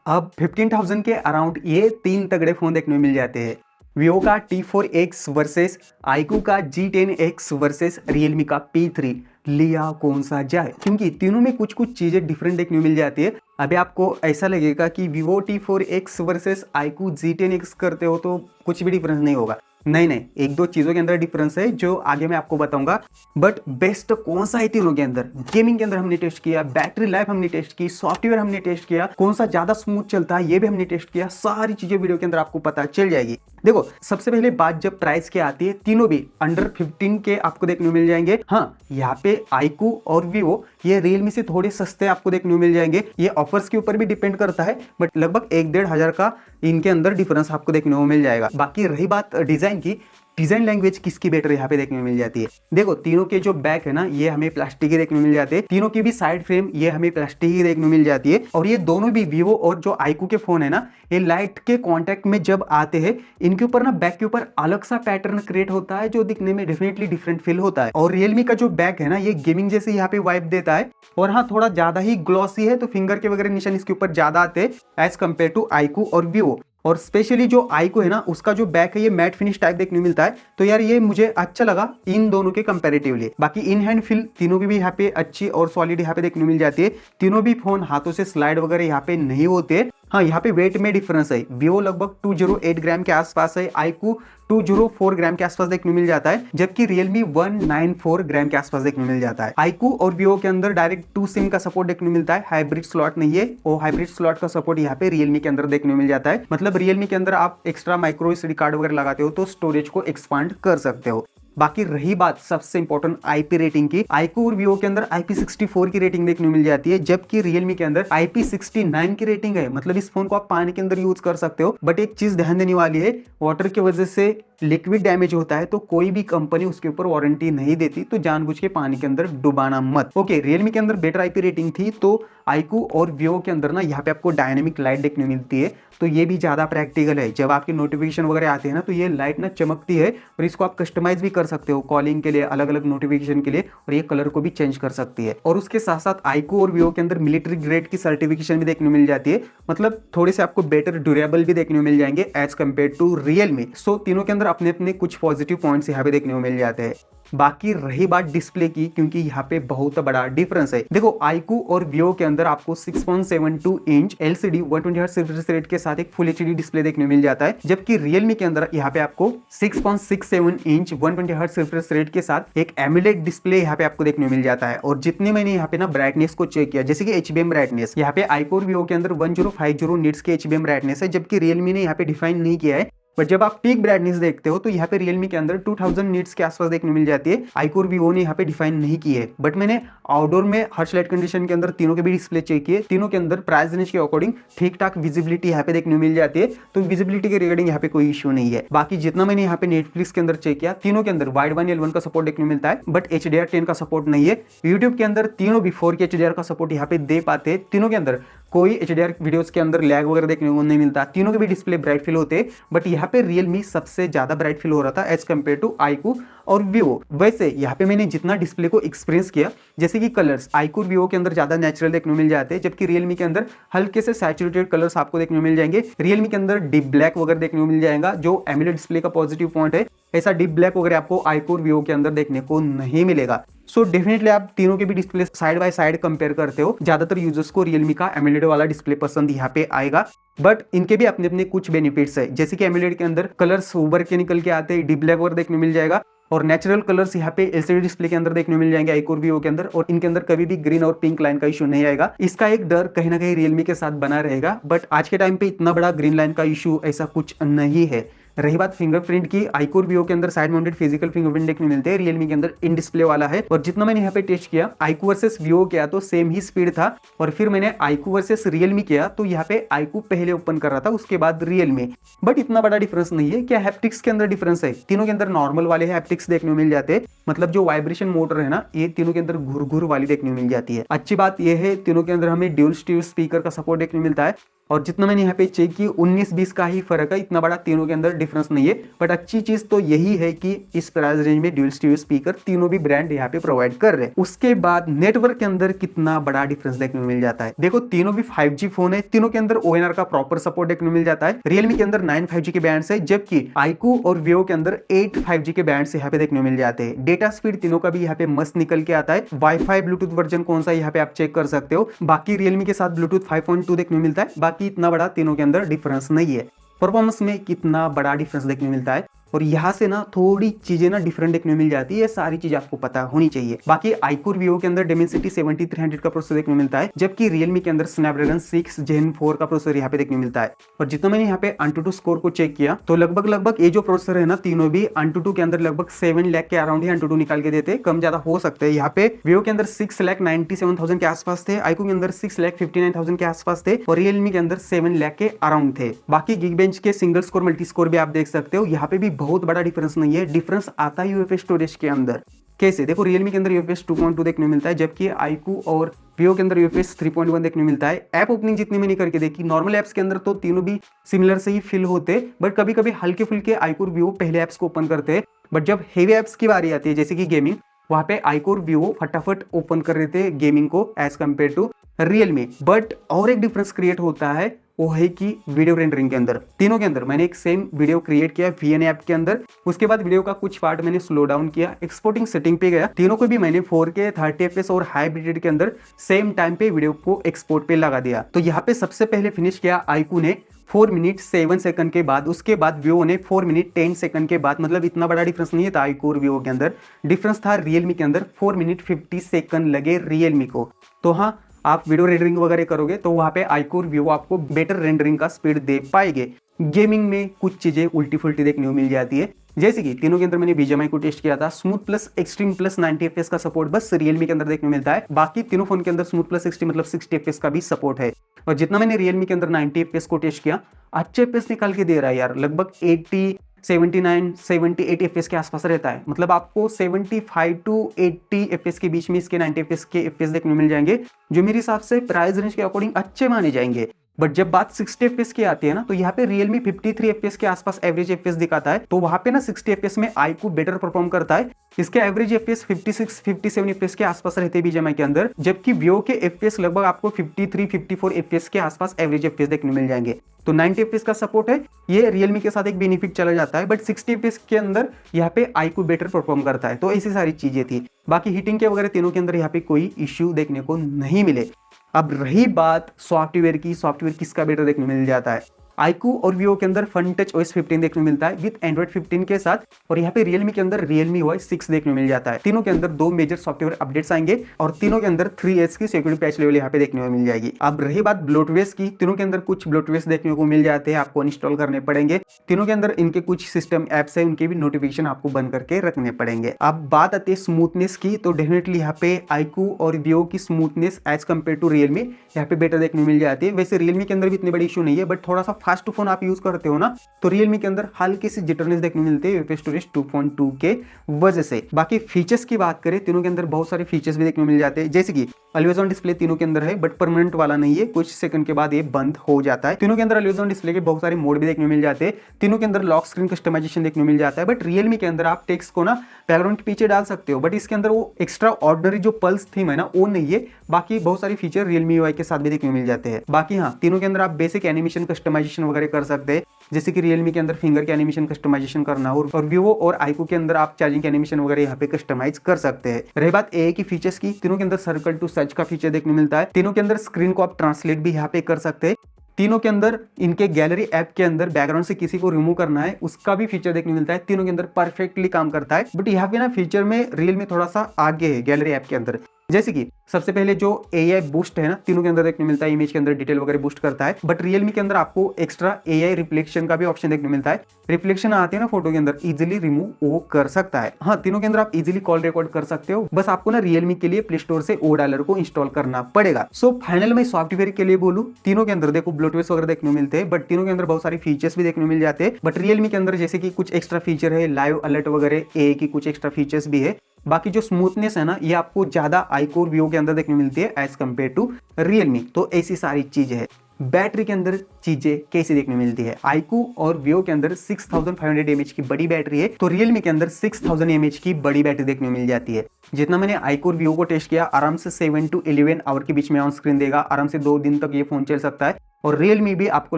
अब 15,000 के अराउंड ये तीन तगड़े फोन देखने को मिल जाते हैं। Vivo का T4X वर्सेस iQOO का G10X वर्सेस Realme का P3। लिया कौन सा जाए, क्योंकि तीनों में कुछ कुछ चीजें डिफरेंट देखने को मिल जाती है। अभी आपको ऐसा लगेगा कि Vivo T4X versus iQOO G10X करते हो तो कुछ भी डिफरेंस नहीं होगा। नहीं, एक दो चीजों के अंदर डिफरेंस है जो आगे मैं आपको बताऊंगा। बट बेस्ट कौन सा है तीनों के अंदर? गेमिंग के अंदर हमने टेस्ट किया, बैटरी लाइफ हमने टेस्ट की, सॉफ्टवेयर हमने टेस्ट किया, कौन सा ज्यादा स्मूथ चलता है ये भी हमने टेस्ट किया। सारी चीजें वीडियो के अंदर आपको पता चल जाएगी। देखो, सबसे पहले बात जब प्राइस की आती है, तीनों भी अंडर 15 के आपको देखने को मिल जाएंगे। हाँ, यहाँ पे iQOO और Vivo ये Realme से थोड़े सस्ते आपको देखने को मिल जाएंगे। ये ऑफर्स के ऊपर भी डिपेंड करता है, बट लगभग 1-1.5 का इनके अंदर डिफरेंस आपको देखने को मिल जाएगा। बाकी रही बात डिजाइन की, डिजाइन लैंग्वेज किसकी बेटर यहाँ पे देखने को मिल जाती है। देखो, तीनों के जो बैक है ना, ये हमें प्लास्टिक ही देखने को मिल जाते हैं। तीनों की भी साइड फ्रेम ये हमें प्लास्टिक ही देखने को मिल जाती है। और ये दोनों भी Vivo और जो iQOO के फोन है ना, ये लाइट के कांटेक्ट में जब आते हैं, इनके ऊपर ना बैक के ऊपर अलग सा पैटर्न क्रिएट होता है जो दिखने में डेफिनेटली डिफरेंट फील होता है। और Realme का जो बैक है ना, ये गेमिंग जैसे यहाँ पे वाइब देता है। और हाँ, थोड़ा ज्यादा ही ग्लॉसी है, तो फिंगर के वगैरह निशान इसके ऊपर ज्यादा आते हैं एज कम्पेयर टू iQOO और Vivo। और स्पेशली जो iQOO है ना, उसका जो बैक है ये मैट फिनिश टाइप देखने को मिलता है। तो यार ये मुझे अच्छा लगा इन दोनों के कंपैरेटिवली। बाकी इन हैंड फील तीनों की भी यहाँ पे अच्छी और सॉलिड यहाँ पे देखने को मिल जाती है। तीनों भी फोन हाथों से स्लाइड वगैरह यहाँ पे नहीं होते। हाँ, यहाँ पे वेट में डिफरेंस है। Vivo लगभग 208 ग्राम के आसपास है, iQOO 204 ग्राम के आसपास देखने को मिल जाता है, जबकि Realme 194 ग्राम के आसपास देखने को मिल जाता है। iQOO और Vivo के अंदर डायरेक्ट 2 सिम का सपोर्ट देखने को मिलता है, हाइब्रिड स्लॉट नहीं है। और हाइब्रिड स्लॉट का सपोर्ट यहाँ पे Realme के अंदर देखने को मिल जाता है। मतलब Realme के अंदर आप एक्स्ट्रा माइक्रो SD कार्ड वगैरह लगाते हो तो स्टोरेज को एक्सपांड कर सकते हो। बाकी रही बात सबसे इंपॉर्टेंट IP रेटिंग की, iQOO और Vivo के अंदर IP64 की रेटिंग देखने को मिल जाती है, जबकि Realme के अंदर IP69 की रेटिंग है। मतलब इस फोन को आप पानी के अंदर यूज कर सकते हो। बट एक चीज ध्यान देने वाली है, वाटर की वजह से लिक्विड डैमेज होता है तो कोई भी कंपनी उसके ऊपर वारंटी नहीं देती, तो जानबूझ के पानी के अंदर डुबाना मत। ओके, Realme के अंदर बेटर IP रेटिंग थी, तो iQOO और Vivo के अंदर ना यहाँ पे आपको डायनेमिक लाइट देखने को मिलती है, तो ये भी ज्यादा प्रैक्टिकल है। जब आपकी नोटिफिकेशन वगैरह आते हैं ना, तो ये लाइट ना चमकती है और इसको आप कस्टमाइज भी कर सकते हो कॉलिंग के लिए, अलग अलग नोटिफिकेशन के लिए, और ये कलर को भी चेंज कर सकती है। और उसके साथ साथ iQOO और Vivo के अंदर मिलिट्री ग्रेड की सर्टिफिकेशन भी देखने को मिल जाती है। मतलब थोड़े से आपको बेटर ड्यूरेबल भी देखने को मिल जाएंगे एज कम्पेयर टू Realme। सो तीनों के अंदर अपने अपने कुछ पॉजिटिव पॉइंट्स यहाँ पे देखने को मिल जाते हैं। बाकी रही बात डिस्प्ले की, क्योंकि यहाँ पे बहुत बड़ा डिफरेंस है। देखो, iQOO और Vivo के अंदर आपको 6.72 inch LCD 120Hz refresh rate के साथ एक फुल HD डिस्प्ले देखने को मिल जाता है, जबकि Realme के अंदर यहाँ पे आपको 6.67 इंच 120Hz रिफ्रेश रेट के साथ एक AMOLED डिस्प्ले यहाँ पे आपको देखने को मिल जाता है। और जितने मैंने यहाँ पे ना ब्राइटनेस को चेक किया, जैसे कि HBM ब्राइटनेस, यहाँ पे iQOO और Vivo के अंदर 1050 निट्स के HBM ब्राइटनेस है, जबकि Realme ने यहाँ पे डिफाइन नहीं किया है। बट जब आप पीक ब्राइटनेस देखते हो तो यहाँ पे Realme के अंदर 2000 निट्स के आसपास देखने मिल जाती है। iQOO और Vivo ने यहाँ पे डिफाइन नहीं की है। बट मैंने आउटडोर में हर्श लाइट कंडीशन के अंदर तीनों के भी डिस्प्ले चेक किए, तीनों के अंदर प्राइस रेंज के अकॉर्डिंग ठीक ठाक विजिबिलिटी यहाँ पे देखने मिल जाती है। तो विजिबिलिटी के रिगार्डिंग यहाँ पे कोई इशू नहीं है। बाकी जितना मैंने यहाँ पे नेटफ्लिक्स के अंदर चेक किया, तीनों के अंदर वाइड वन L1 का सपोर्ट देखने मिलता है, बट HDR10 का सपोर्ट नहीं है। यूट्यूब के अंदर तीनों भी 4K HDR का सपोर्ट यहाँ पे दे पाते हैं। तीनों के अंदर कोई HDR वीडियोस के अंदर लैग वगैरह देखने को नहीं मिलता। तीनों के भी डिस्प्ले ब्राइट फील होते हैं, बट यहाँ पे Realme सबसे ज्यादा ब्राइट फील हो रहा था एज कम्पेयर टू iQOO और Vivo। वैसे यहाँ पे मैंने जितना डिस्प्ले को एक्सपीरियंस किया, जैसे कि कलर्स iQOO और Vivo के अंदर ज्यादा नेचुरल देखने को मिल जाते हैं, जबकि Realme के अंदर हल्के से सैचुरेटेड कलर्स आपको देखने को मिल जाएंगे। Realme के अंदर डीप ब्लैक वगैरह देखने को मिल जाएगा, जो AMOLED डिस्प्ले का पॉजिटिव पॉइंट है। ऐसा डीप ब्लैक वगैरह आपको iQOO और Vivo के अंदर देखने को नहीं मिलेगा। सो डेफिनेटली आप तीनों के भी display side by side compare करते हो, ज्यादातर यूजर्स को Realme का AMOLED वाला डिस्प्ले पसंद यहाँ पे आएगा। बट इनके भी अपने अपने कुछ बेनिफिट्स है, जैसे कि AMOLED के अंदर कलर्स उभर के निकल के आते हैं, डीप ब्लैक वगैरह देखने को मिल जाएगा, और नेचुरल कलर्स यहाँ पे LCD डिस्प्ले के अंदर देखने को मिल जाएंगे iQOO और Vivo के अंदर। और इनके अंदर कभी भी ग्रीन और पिंक लाइन का इशू नहीं आएगा। इसका एक डर कहीं ना कहीं Realme के साथ बना रहेगा, बट आज के टाइम पे इतना बड़ा ग्रीन लाइन का इशू ऐसा कुछ नहीं है। रही बात फिंगरप्रिंट की, iQOO और Vivo के अंदर साइड माउंटेड फिजिकल फिंगरप्रिंट देखने मिलते हैं, Realme के अंदर इन डिस्प्ले वाला है। और जितना मैंने यहाँ पे टेस्ट किया, iQOO वर्सेस Vivo किया तो सेम ही स्पीड था, और फिर मैंने iQOO वर्सेस Realme किया तो यहाँ पे iQOO पहले ओपन कर रहा था, उसके बाद Realme। बट इतना बड़ा डिफरेंस नहीं है। क्या हैप्टिक्स के अंदर डिफरेंस है? तीनों के अंदर नॉर्मल वाले हैप्टिक्स देखने को मिल जाते हैं, मतलब जो वाइब्रेशन मोटर है ना, ये तीनों के अंदर घुर घुर वाली देखने को मिल जाती है। अच्छी बात यह है, तीनों के अंदर हमें ड्यूल स्टीरियो स्पीकर का सपोर्ट देखने को मिलता है। और जितना मैंने यहाँ पे चेक की 19-20 का ही फर्क है, इतना बड़ा तीनों के अंदर डिफरेंस नहीं है। बट अच्छी चीज तो यही है कि इस प्राइस रेंज में ड्यूल स्टीरियो स्पीकर तीनों भी ब्रांड यहाँ पे प्रोवाइड कर रहे हैं। उसके बाद नेटवर्क के अंदर कितना बड़ा डिफरेंस देखने को मिल जाता है। देखो तीनों भी 5G फोन है, तीनों के अंदर ONR का प्रॉपर सपोर्ट देखने को मिल जाता है। रियलमी के अंदर 9 5G के बैंड्स है, जबकि iQOO और Vivo के अंदर 8 5G के बैंड्स यहाँ पे देखने को मिल जाते हैं। डेटा स्पीड तीनों का भी यहाँ पे मस्त निकल के आता है। वाईफाई ब्लूटूथ वर्जन कौन सा यहाँ पे आप चेक कर सकते हो। बाकी रियलमी के साथ ब्लूटूथ 5.2 देखने को मिलता है, बाकी इतना बड़ा तीनों के अंदर डिफरेंस नहीं है। परफॉर्मेंस में कितना बड़ा डिफरेंस देखने को मिलता है, और यहाँ से ना थोड़ी चीजें ना डिफरेंट देखने को मिल जाती है। ये सारी चीजें आपको पता होनी चाहिए। बाकी iQOO Vivo के अंदर Dimensity 7300 का प्रोसेसर देखने को मिलता है, जबकि रियलमी के अंदर Snapdragon 6 Gen 4 का प्रोसेसर यहाँ पे देखने को मिलता है। और जितना मैंने यहाँ पे AnTuTu स्कोर को चेक किया तो लगभग ये जो प्रोसेसर है ना, तीनों भी AnTuTu के अंदर लगभग 7 लाख के अराउंड ही AnTuTu निकाल के देते हैं, कम ज्यादा हो सकते हैं। यहाँ पे Vivo के अंदर 6,97,000 के आसपास थे, iQOO के अंदर 6,59,000 के आसपास थे, और रियलमी के अंदर 7 लाख के अराउंड थे। बाकी Geekbench के सिंगल स्कोर मल्टी स्कोर भी आप देख सकते हो, यहाँ पे भी बहुत बड़ा डिफरेंस नहीं है। डिफरेंस आता है यूएफएस स्टोरेज के अंदर। कैसे देखो, रियलमी के अंदर यूएफएस 2.2 देखने को मिलता है, जबकि iQOO और Vivo के अंदर यूएफएस 3.1 देखने को मिलता है। ऐप ओपनिंग जितनी मैंने करके देखी, नॉर्मल ऐप्स के अंदर तो तीनों भी सिमिलर से ही फिल होते, बट कभी कभी हल्के फुल्के iQOO और Vivo पहले ऐप्स को ओपन करते हैं, बट जब हेवी ऐप्स की बारी आती है जैसे कि गेमिंग, वहां पे iQOO और Vivo फटाफट ओपन कर रहे थे गेमिंग को as compare to Realme. But और एक डिफरेंस क्रिएट होता है, वो है कि वीडियो रेंडरिंग के अंदर, तीनों के अंदर मैंने एक सेम वीडियो क्रिएट किया VN ऐप के अंदर। उसके बाद वीडियो का कुछ पार्ट मैंने स्लो डाउन किया, एक्सपोर्टिंग सेटिंग पे गया, तीनों को भी मैंने 4K 30 FPS और हाई बिटरेट के अंदर सेम टाइम पे वीडियो को एक्सपोर्ट पे लगा दिया। तो यहाँ पे सबसे पहले फिनिश किया iQOO ने 4 मिनट 7 सेकंड के बाद, उसके बाद Vivo ने 4 मिनट 10 सेकंड के बाद। मतलब इतना बड़ा डिफरेंस नहीं था iQOO और Vivo के अंदर, डिफरेंस था रियलमी के अंदर 4 मिनट 50 सेकंड लगे रियलमी को। तो हाँ, आप वीडियो रेंडरिंग वगैरह करोगे तो वहां पे iQOO और Vivo आपको बेटर रेंडरिंग का स्पीड दे पाएंगे। गेमिंग में कुछ चीजें उल्टी फुल्टी देखने को मिल जाती है, जैसे कि तीनों के अंदर मैंने BGMI को टेस्ट किया था, smooth plus extreme plus 90 FPS का सपोर्ट बस रियलमी के अंदर देखने को मिलता है। बाकी तीनों फोन के अंदर स्मूथ प्लस 60 मतलब 60 FPS का भी सपोर्ट है। और जितना मैंने रियलमी के अंदर 90 FPS को टेस्ट किया, अच्छे FPS निकाल के दे रहा है यार, लगभग 80 79 78 FPS के आसपास रहता है। मतलब आपको 75 टू 80 FPS के बीच में इसके 90 FPS के FPS देखने को मिल जाएंगे, जो मेरे हिसाब से प्राइस रेंज के अकॉर्डिंग अच्छे माने जाएंगे। बट जब बात 60 FPS की आती है ना, तो यहाँ पे रियलमी 53 FPS के आसपास एवरेज FPS दिखाता है, तो वहां पे ना 60 FPS में iQOO बेटर परफॉर्म करता है। इसके एवरेज FPS 56 57 FPS के आसपास रहते हैं BGMI के अंदर, जबकि Vivo के FPS लगभग आपको 53 54 FPS के आसपास एवरेज FPS देखने मिल जाएंगे। तो 90 FPS का सपोर्ट है, ये रियलमी के साथ एक बेनिफिट चला जाता है। बट 60 FPS के अंदर यहाँ पे iQOO बेटर परफॉर्म करता है। तो ऐसी सारी चीजें थी। बाकी हीटिंग के वगैरह तीनों के अंदर यहाँ पे कोई इश्यू देखने को नहीं मिले। अब रही बात सॉफ्टवेयर की, सॉफ्टवेयर किसका बेटर देखने मिल जाता है। iQOO और Vivo के अंदर FunTouch OS 15 देखने को मिलता है विद Android 15 के साथ, और यहाँ पे रियलमी के अंदर Realme OS 6 देखने को मिल जाता है। तीनों के अंदर 2 मेजर सॉफ्टवेयर अपडेट्स आएंगे, और तीनों के अंदर 3S की सिक्योरिटी पैच लेवल यहाँ पे देखने को मिल जाएगी। अब रही बात ब्लोटवेयर की, तीनों के अंदर कुछ ब्लोटवेयर देखने को मिल जाते हैं, आपको इंस्टॉल करने पड़ेंगे। तीनों के अंदर इनके कुछ सिस्टम एप्स है, उनके भी नोटिफिकेशन आपको बंद करके रखने पड़ेंगे। अब बात आती है स्मूथनेस की, तो डेफिनेटली यहाँ पे iQOO और Vivo की smoothness as compare to Realme यहाँ पे बेटर देखने को मिल जाती है। वैसे रियलमी के अंदर भी इतनी बड़ी इशू नहीं है, बट थोड़ा सा फास्ट फोन आप यूज करते हो ना, तो रियलमी के अंदर हल्की सी जिटरनेस देखने मिलती है यूएफएस स्टोरेज 2.2 के वजह से। बाकी फीचर्स की बात करें, तीनों के अंदर बहुत सारे फीचर्स भी देखने मिल जाते हैं, जैसे कि ऑलवेज ऑन डिस्प्ले तीनों के अंदर है, बट परमानेंट वाला नहीं है, कुछ सेकंड के बाद ये बंद हो जाता है। तीनों के अंदर ऑलवेज ऑन डिस्प्ले के बहुत सारे मोड भी देखने मिल जाते हैं। तीनों के अंदर लॉक स्क्रीन कस्टमाइजेशन देखने मिल जाता है। बट रियलमी के अंदर आप टेक्स्ट को ना बैकग्राउंड के पीछे डाल सकते हो, बट इसके अंदर वो एक्स्ट्रा ऑर्डिनरी जो पल्स थीम है ना, वो नहीं है। बाकी बहुत सारे फीचर रियलमी यूआई के साथ भी देखने मिल जाते हैं। बाकी हाँ, तीनों के अंदर आप बेसिक एनिमेशन कस्टमाइजेशन वगैरह कर सकते हैं, जैसे कि रियलमी के अंदर फिंगर के एनिमेशन कस्टमाइजेशन करना, और Vivo और iQOO के अंदर आप चार्जिंग के एनिमेशन वगैरह यहाँ पे कस्टमाइज कर सकते हैं। रही बात AI की फीचर्स की, तीनों के अंदर सर्कल टू सर्च का फीचर देखने मिलता है। तीनों के अंदर स्क्रीन को आप ट्रांसलेट भी यहाँ पे कर सकते हैं। तीनों के अंदर इनके गैलरी ऐप के अंदर बैकग्राउंड से किसी को रिमूव करना है, उसका भी फीचर देखने मिलता है। तीनों के अंदर परफेक्टली काम करता है। बट यहाँ पे ना फीचर में रियलमी थोड़ा सा आगे है गैलरी ऐप के अंदर, जैसे कि सबसे पहले जो AI बूस्ट है ना, तीनों के अंदर देखने मिलता है, इमेज के अंदर डिटेल वगैरह बूस्ट करता है। बट रियलमी के अंदर आपको एक्स्ट्रा AI रिफ्लेक्शन का भी ऑप्शन देखने मिलता है। रिफ्लेक्शन आते हैं ना फोटो के अंदर, इजीली रिमूव वो कर सकता है। हाँ, तीनों के अंदर आप इजीली कॉल रिकॉर्ड कर सकते हो, बस आपको ना रियलमी के लिए प्ले स्टोर से $O को इंस्टॉल करना पड़ेगा। सो फाइनल में सॉफ्टवेयर के लिए बोलूं, तीनों के अंदर देखो ब्लूटूथ वगैरह देखने मिलते हैं, बट तीनों के अंदर बहुत सारे फीचर्स भी देखने मिल जाते हैं। बट रियलमी के अंदर जैसे कि कुछ एक्स्ट्रा फीचर है, लाइव अलर्ट वगैरह, AI की कुछ एक्स्ट्रा फीचर्स भी है। बाकी जो स्मूथनेस है ना, ये आपको ज्यादा iQOO और Vivo के अंदर देखने मिलती है एज कम्पेयर टू रियलमी। तो ऐसी सारी चीज है। बैटरी के अंदर चीजें कैसी देखने मिलती है। iQOO और Vivo के अंदर 6500 mAh की बड़ी बैटरी है, तो Realme के अंदर 6000 mAh की बड़ी बैटरी देखने मिल जाती है। जितना मैंने iQOO और Vivo को टेस्ट किया, आराम से 7 to 11 आवर के बीच में ऑन स्क्रीन देगा, आराम से 2 दिन तक ये फोन चल सकता है। और Realme भी आपको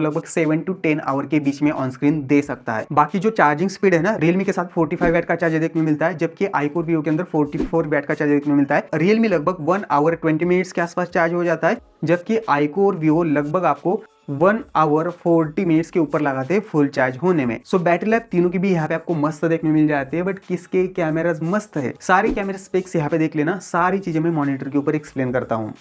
लगभग 7 to 10 आवर के बीच में ऑन स्क्रीन दे सकता है। बाकी जो चार्जिंग स्पीड है ना, Realme के साथ 45 वाट का चार्जर देखने मिलता है, जबकि iQOO और Vivo के अंदर 44 वाट का चार्जर देखने मिलता है। Realme लगभग 1 आवर 20 मिनट्स के आसपास चार्ज हो जाता है, जबकि iQOO और Vivo लगभग आपको 1 आवर 40 मिनट्स के ऊपर लगाते हैं फुल चार्ज होने में। सो बैटरी लाइफ तीनों की भी यहाँ पे आपको मस्त देखने मिल जाती है। बट किसके कैमरास मस्त है, सारे कैमरा स्पेक्स यहाँ पे देख लेना, सारी चीजें मैं मॉनिटर के ऊपर एक्सप्लेन करता हूँ।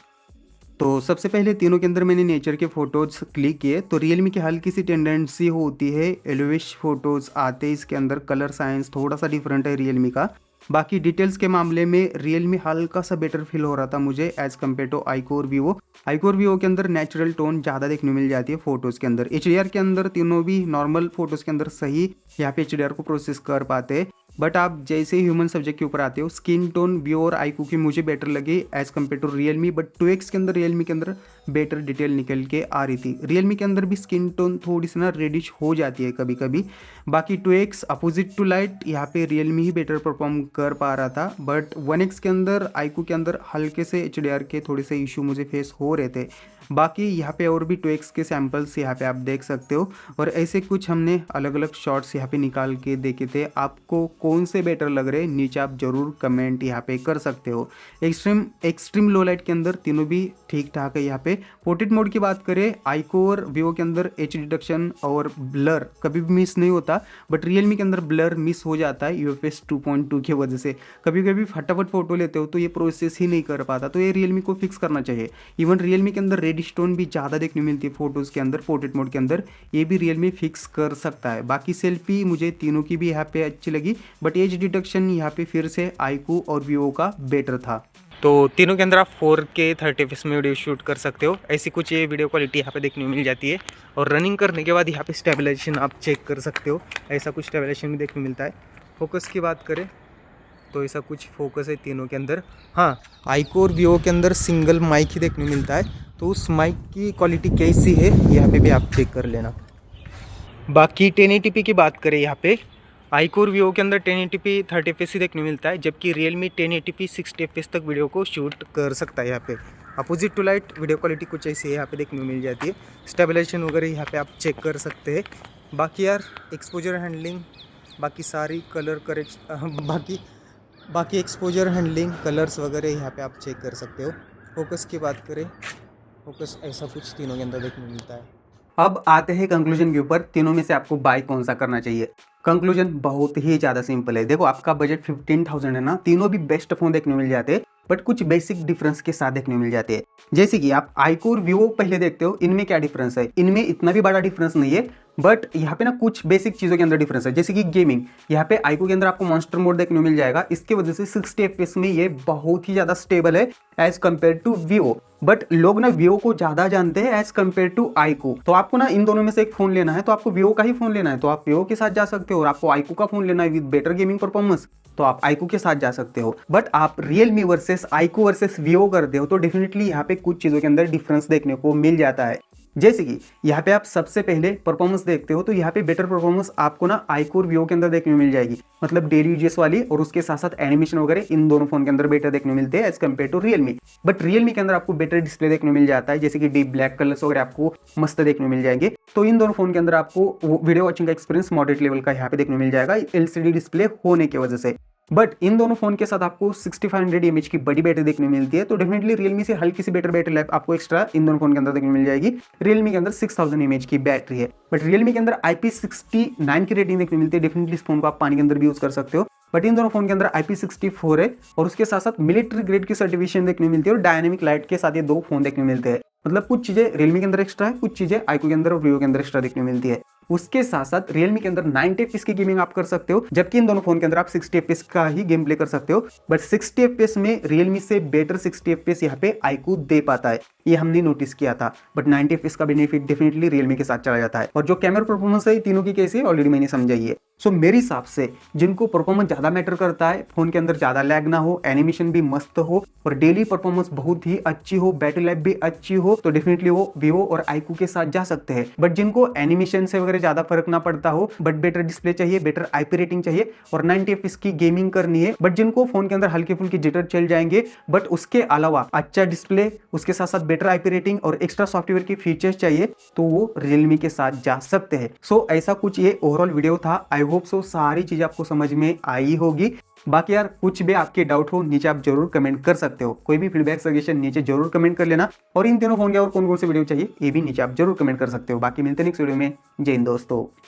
तो सबसे पहले तीनों के अंदर मैंने नेचर के फोटोज क्लिक किए, तो रियलमी की हल्की सी टेंडेंसी होती है एलोविश फोटोज आते हैं इसके अंदर, कलर साइंस थोड़ा सा डिफरेंट है रियलमी का। बाकी डिटेल्स के मामले में रियलमी हल्का सा बेटर फील हो रहा था मुझे एज कम्पेयर टू iQOO और Vivo। iQOO और Vivo के अंदर नेचुरल टोन ज़्यादा देखने मिल जाती है फोटोज़ के अंदर। HDR के अंदर तीनों भी नॉर्मल फोटोज़ के अंदर सही यहाँ पे HDR को प्रोसेस कर पाते हैं। बट आप जैसे ही ह्यूमन सब्जेक्ट के ऊपर आते हो, स्किन टोन Vivo और iQOO की मुझे बेटर लगी as compare to Realme. But 2x के अंदर रियलमी के अंदर बेटर डिटेल निकल के आ रही थी। रियलमी के अंदर भी स्किन टोन थोड़ी सी ना रेडिश हो जाती है कभी कभी। बाकी 2x अपोजिट टू लाइट यहाँ पे रियलमी ही बेटर परफॉर्म कर पा रहा था। बट 1x के अंदर iQOO के अंदर हल्के से HDR के थोड़े से इशू मुझे फेस हो रहे थे। बाकी यहाँ पे और भी 2x के सैम्पल्स यहाँ पे आप देख सकते हो, और ऐसे कुछ हमने अलग अलग शॉट्स यहाँ पे निकाल के देखे थे। आपको कौन से बेटर लग रहे हैं नीचे आप जरूर कमेंट यहाँ पे कर सकते हो। एक्सट्रीम लो लाइट के अंदर तीनों भी ठीक ठाक है। यहाँ पे पोर्ट्रेट मोड की बात करें, iQOO और Vivo के अंदर एच डिडक्शन और ब्लर कभी भी मिस नहीं होता, बट रियलमी के अंदर ब्लर मिस हो जाता है UFS 2.2 की वजह से। कभी कभी फटाफट फोटो लेते हो तो ये प्रोसेस ही नहीं कर पाता, तो ये रियलमी को फिक्स करना चाहिए। इवन रियलमी के अंदर रेड स्टोन भी ज़्यादा देखने मिलती है फोटोज़ के अंदर पोर्ट्रेट मोड के अंदर, ये भी रियलमी फिक्स कर सकता है। बाकी सेल्फी मुझे तीनों की भी यहाँ पे अच्छी लगी, बट एज डिटेक्शन यहाँ पे फिर से iQOO और Vivo का बेटर था। तो तीनों के अंदर आप 4K 30fps में वीडियो शूट कर सकते हो। ऐसी कुछ ये वीडियो क्वालिटी यहाँ पे देखने को मिल जाती है। और रनिंग करने के बाद यहाँ पे स्टेबलाइजेशन आप चेक कर सकते हो, ऐसा कुछ स्टेबलाइजेशन भी देखने को मिलता है। फोकस की बात करें तो ऐसा कुछ फोकस है तीनों के अंदर। हाँ, iQOO और Vivo के अंदर सिंगल माइक ही देखने को मिलता है, तो उस माइक की क्वालिटी कैसी है यहाँ पे भी आप चेक कर लेना। बाकी 1080p की बात करें, यहाँ पे iQOO और Vivo के अंदर 1080p 30fps ही देखने मिलता है, जबकि Realme 1080p 60fps तक वीडियो को शूट कर सकता है। यहाँ पे opposite to light video quality कुछ ऐसी है यहाँ पे देखने को मिल जाती है। स्टेबलाइजेशन वगैरह यहाँ पे आप चेक कर सकते हैं। बाकी यार एक्सपोजर हैंडलिंग, बाकी सारी कलर करेक्ट बाकी एक्सपोजर हैंडलिंग कलर्स वगैरह यहाँ पे आप चेक कर सकते हो। फोकस की बात करें, फोकस ऐसा कुछ तीनों के अंदर देखने को मिलता है। अब आते हैं कंक्लूजन के ऊपर, तीनों में से आपको बाय कौन सा करना चाहिए। कंक्लूजन बहुत ही ज़्यादा सिंपल है। देखो, आपका बजट 15,000 है ना, तीनों भी बेस्ट फोन देखने को मिल जाते हैं, बट कुछ बेसिक डिफरेंस के साथ देखने को मिल जाते हैं। जैसे कि आप iQOO और Vivo पहले देखते हो, इनमें क्या डिफरेंस है। इनमें इतना भी बड़ा डिफरेंस नहीं है, बट यहाँ पे ना कुछ बेसिक चीज़ों के अंदर डिफरेंस है। जैसे कि गेमिंग, यहाँ पे iQOO के अंदर आपको मॉन्स्टर मोड देखने को मिल जाएगा, इसकी वजह से 60fps में ये बहुत ही ज़्यादा स्टेबल है as compare to Vivo। But लोग ना Vivo को ज़्यादा जानते हैं एज कम्पेयर टू iQOO। तो आपको ना इन दोनों में से एक फ़ोन लेना है तो आपको Vivo का ही फ़ोन लेना है तो आप Vivo के साथ जा सकते हो, और आपको iQOO का फ़ोन लेना है विद बेटर गेमिंग परफॉर्मेंस तो आप iQOO के साथ जा सकते हो। बट आप Realme versus iQOO versus Vivo करते हो तो डेफिनेटली यहाँ पे कुछ चीज़ों के अंदर डिफरेंस देखने को मिल जाता है। जैसे कि यहाँ पे आप सबसे पहले परफॉर्मेंस देखते हो तो यहाँ पे बेटर परफॉर्मेंस आपको ना iQOO और Vivo के अंदर देखने को मिल जाएगी, मतलब डेली यूजेस वाली, और उसके साथ साथ एनिमेशन वगैरह इन दोनों फोन के अंदर बेटर देखने को मिलते हैं as compare to Realme। But Realme के अंदर आपको बेटर डिस्प्ले देखने को मिल जाता है, जैसे कि डीप ब्लैक कलर्स वगैरह आपको मस्त देखने को मिल जाएंगे। तो इन दोनों फोन के अंदर आपको वीडियो वॉचिंग का एक्सपीरियंस मॉडरेट लेवल का यहाँ पे देखने को मिल जाएगा LCD डिस्प्ले होने की वजह से। बट इन दोनों फोन के साथ आपको 6500 mAh की बड़ी बैटरी देखने को मिलती है, तो डेफिनेटली Realme से हल्की सी बेटर बैटरी लाइफ आपको एक्स्ट्रा इन दोनों फोन के अंदर देखने को मिल जाएगी। Realme के अंदर 6000 mAh की बैटरी है, बट Realme के अंदर IP69 की रेटिंग देखने को मिलती है। डेफिनेटली इस फोन को आप पानी के अंदर भी यूज कर सकते हो, बट इन दोनों फोन के अंदर IP64 है, और उसके साथ साथ मिलिट्री ग्रेड की सर्टिफिकेशन देखने को मिलती है, और डायनेमिक लाइट के साथ ये दो फोन देखने को मिलते हैं। मतलब कुछ चीजें Realme के अंदर एक्स्ट्रा है, कुछ चीजें iQOO के अंदर और Vivo के अंदर एक्स्ट्रा देखने को मिलती है। उसके साथ साथ Realme के अंदर 90fps की गेमिंग आप कर सकते हो, जबकि इन दोनों फोन के अंदर आप 60fps का ही गेम प्ले कर सकते हो। बट 60fps में Realme से बेटर 60fps यहाँ पे iQOO दे पाता है, ये हमने नोटिस किया था। बट 90fps का बेनिफिट डेफिनेटली Realme के साथ चला जाता है। और जो कैमरा परफॉर्मेंस है तीनों की कैसी है ऑलरेडी मैंने समझाई है। सो मेरे हिसाब से जिनको परफॉर्मेंस ज़्यादा मैटर करता है, फ़ोन के अंदर ज़्यादा लैग ना हो, एनिमेशन भी मस्त हो और डेली परफॉर्मेंस बहुत ही अच्छी हो, बैटरी लाइफ भी अच्छी हो, तो डेफिनेटली वो वीवो और iQOO के साथ जा सकते हैं। बट जिनको एनिमेशन से वगैरह ज़्यादा फर्क ना पड़ता हो, बट बेटर डिस्प्ले चाहिए, बेटर IP रेटिंग चाहिए और 90 FPS की गेमिंग करनी है, बट जिनको फोन के अंदर हल्के फुल्के जिटर चल जाएंगे, बट उसके अलावा अच्छा डिस्प्ले, उसके साथ साथ बेटर IP रेटिंग और एक्स्ट्रा सॉफ्टवेयर की फीचर्स चाहिए, तो वो Realme के साथ जा सकते हैं। सो ऐसा कुछ ये ओवरऑल वीडियो था। आई होप सो सारी चीज़ आपको समझ में आई होगी। बाकी यार कुछ भी आपके डाउट हो नीचे आप जरूर कमेंट कर सकते हो, कोई भी फीडबैक सजेशन नीचे जरूर कमेंट कर लेना, और इन तीनों फोन के और कौन कौन से वीडियो चाहिए ये भी नीचे आप जरूर कमेंट कर सकते हो। बाकी मिलते हैं नेक्स्ट वीडियो में। जय हिंद दोस्तों।